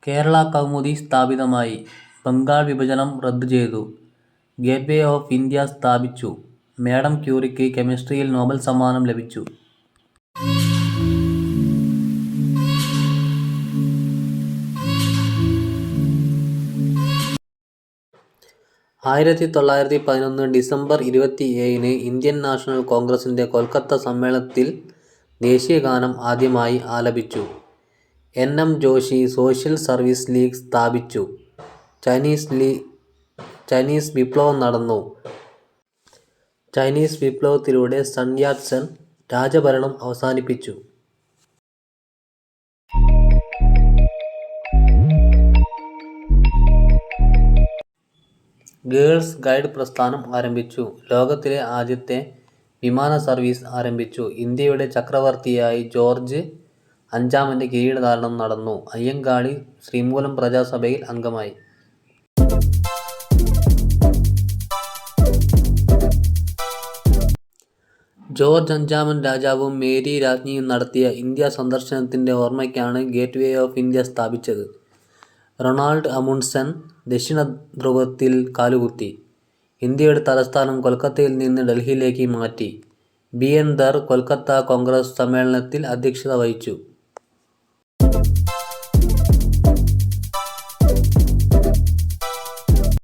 കേരള കൗമുദി സ്ഥാപിതമായി. ബംഗാൾ വിഭജനം റദ്ദു ചെയ്തു. Gateway of India സ്ഥാപിച്ചു. മാഡം ക്യൂറിക്ക് കെമിസ്ട്രിയിൽ നോബൽ സമ്മാനം ലഭിച്ചു. 1911 ഡിസംബർ 27 ഇന്ത്യൻ നാഷണൽ കോൺഗ്രസിൻ്റെ കൊൽക്കത്ത സമ്മേളനത്തിൽ ദേശീയഗാനം ആദ്യമായി ആലപിച്ചു. N. Joshi social service league സ്ഥാപിച്ചു. ചൈനീസ് വിപ്ലവം നടന്നു. ചൈനീസ് വിപ്ലവത്തിലൂടെ സൺ യാറ്റ് സെൻ രാജഭരണം അവസാനിപ്പിച്ചു. ഗേൾസ് ഗൈഡ് പ്രസ്ഥാനം ആരംഭിച്ചു. ലോകത്തിലെ ആദ്യത്തെ വിമാന സർവീസ് ആരംഭിച്ചു. ഇന്ത്യയുടെ ചക്രവർത്തിയായി ജോർജ് അഞ്ചാമൻ്റെ കിരീടധാരണം നടന്നു. അയ്യങ്കാളി ശ്രീമൂലം പ്രജാസഭയിൽ അംഗമായി. ജോർജ് അഞ്ചാമൻ രാജാവും മേരി രാജ്ഞിയും നടത്തിയ ഇന്ത്യ സന്ദർശനത്തിൻ്റെ ഓർമ്മയ്ക്കാണ് ഗേറ്റ്വേ ഓഫ് ഇന്ത്യ സ്ഥാപിച്ചത്. റൊണാൾഡ് അമുണ്ട്സൻ ദക്ഷിണ ധ്രുവത്തിൽ കാലുകുത്തി. ഇന്ത്യയുടെ തലസ്ഥാനം കൊൽക്കത്തയിൽ നിന്ന് ഡൽഹിയിലേക്ക് മാറ്റി. ബി. എൻ. ധർ കൊൽക്കത്ത കോൺഗ്രസ് സമ്മേളനത്തിൽ അധ്യക്ഷത വഹിച്ചു.